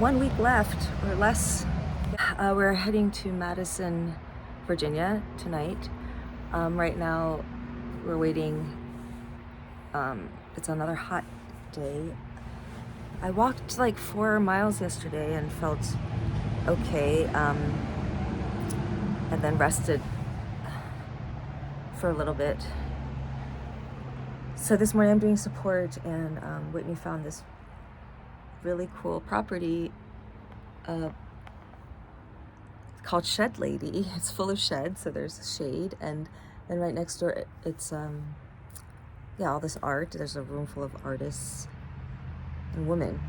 1 week left or less. We're heading to Madison, Virginia tonight. Right now we're waiting. It's another hot day. I walked like 4 miles yesterday and felt okay, and then rested for a little bit. So this morning I'm doing support, and Whitney found this really cool property called Shed Lady. It's full of sheds, so there's shade, and then right next door it's all this art. There's a room full of artists and women,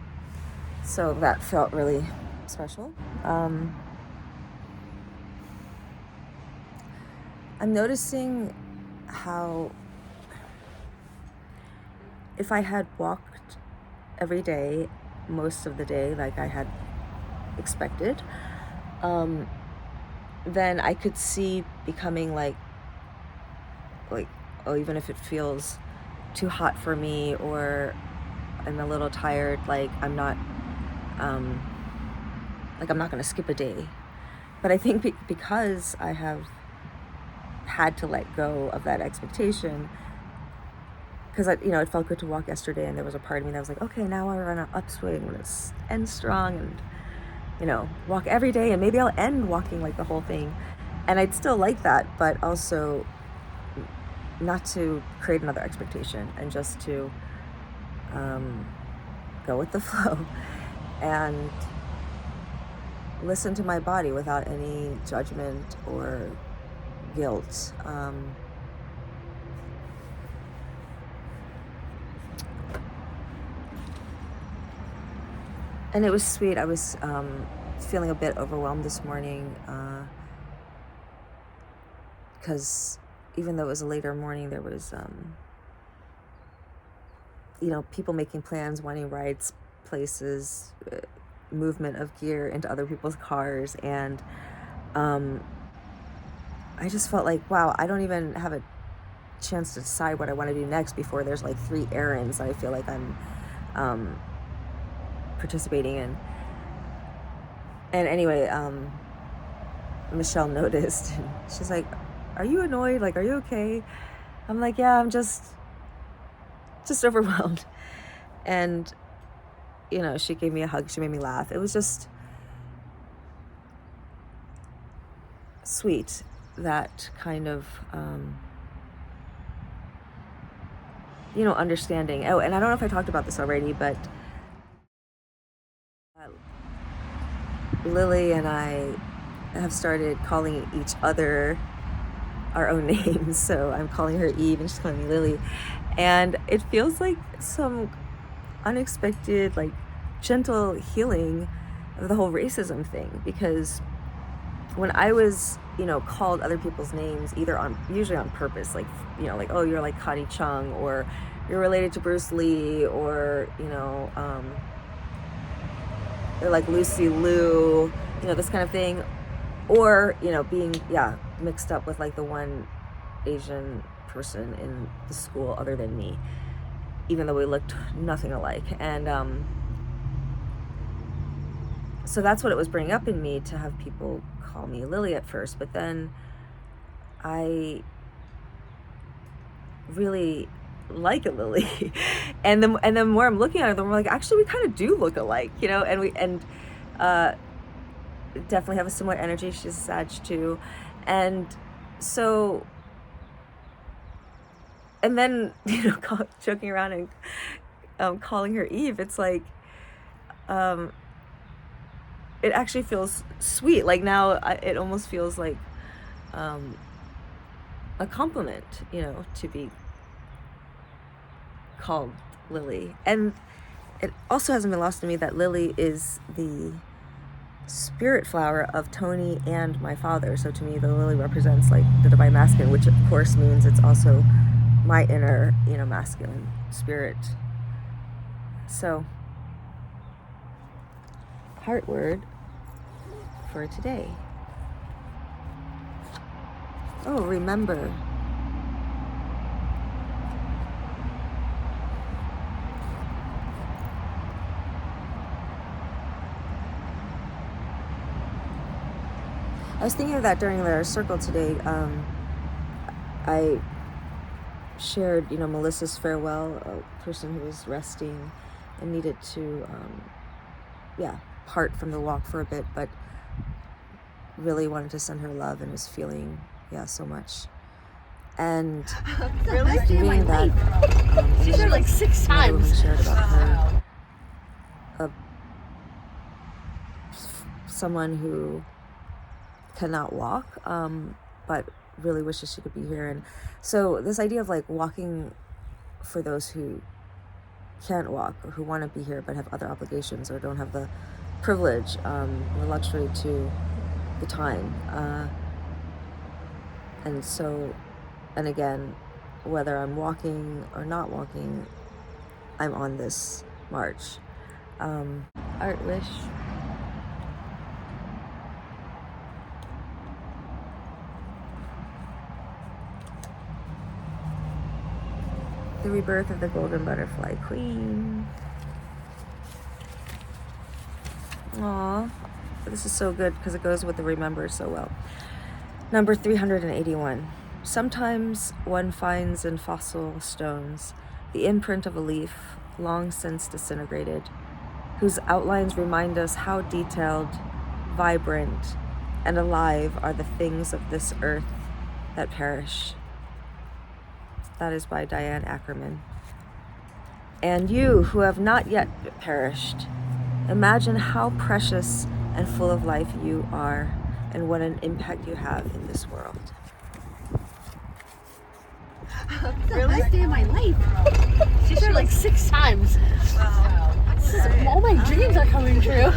so that felt really special. I'm noticing how if I had walked every day, most of the day, like I had expected, then I could see becoming like, oh, even if it feels too hot for me or I'm a little tired, like I'm not going to skip a day. But I think because I have had to let go of that expectation, because it felt good to walk yesterday, and there was a part of me that was like, okay, now we're on an upswing, when it's end strong, and walk every day, and maybe I'll end walking like the whole thing, and I'd still like that, but also not to create another expectation, and just to go with the flow and listen to my body without any judgment or guilt. And it was sweet. I was feeling a bit overwhelmed this morning because even though it was a later morning, there was people making plans, wanting rides, places, movement of gear into other people's cars, and I just felt like, wow, I don't even have a chance to decide what I want to do next before there's like 3 errands that I feel like I'm participating in. And anyway, Michelle noticed, and she's like, are you annoyed? Like, are you okay? I'm like, yeah, I'm just overwhelmed. And she gave me a hug, she made me laugh. It was just sweet, that kind of understanding. Oh, and I don't know if I talked about this already, but Lily and I have started calling each other our own names. So I'm calling her Eve and she's calling me Lily. And it feels like some unexpected, like gentle healing of the whole racism thing. Because when I was, called other people's names, usually on purpose, like, like, oh, you're like Connie Chung, or you're related to Bruce Lee, or, they're like Lucy Liu, this kind of thing. Or, being, mixed up with like the one Asian person in the school other than me, even though we looked nothing alike. And so that's what it was bringing up in me, to have people call me Lily at first. But then I really like a Lily, and the more I'm looking at her, the more like, actually we kind of do look alike, and definitely have a similar energy. She's a Sag too, and so, and then joking around and calling her Eve, it's like it actually feels sweet. Like now it almost feels like a compliment, to be called Lily. And it also hasn't been lost to me that Lily is the spirit flower of Tony and my father. So to me, the lily represents like the divine masculine, which of course means it's also my inner, masculine spirit. So, heart word for today. Oh, remember. I was thinking of that during our circle today. I shared, Melissa's farewell, a person who was resting and needed to, part from the walk for a bit, but really wanted to send her love and was feeling, so much. And really? doing that, She's there like 6 times. Woman shared about her, someone who cannot walk, but really wishes she could be here. And so this idea of like walking for those who can't walk or who want to be here but have other obligations or don't have the privilege or luxury to the time, and again, whether I'm walking or not walking, I'm on this march. Art wish. The rebirth of the golden butterfly queen. Aww, this is so good because it goes with the remember so well. Number 381. Sometimes one finds in fossil stones the imprint of a leaf long since disintegrated, whose outlines remind us how detailed, vibrant, and alive are the things of this earth that perish. That is by Diane Ackerman. And you who have not yet perished, imagine how precious and full of life you are and what an impact you have in this world. Really? The best day of my life. She's there like 6 times. Wow. All my dreams are coming true.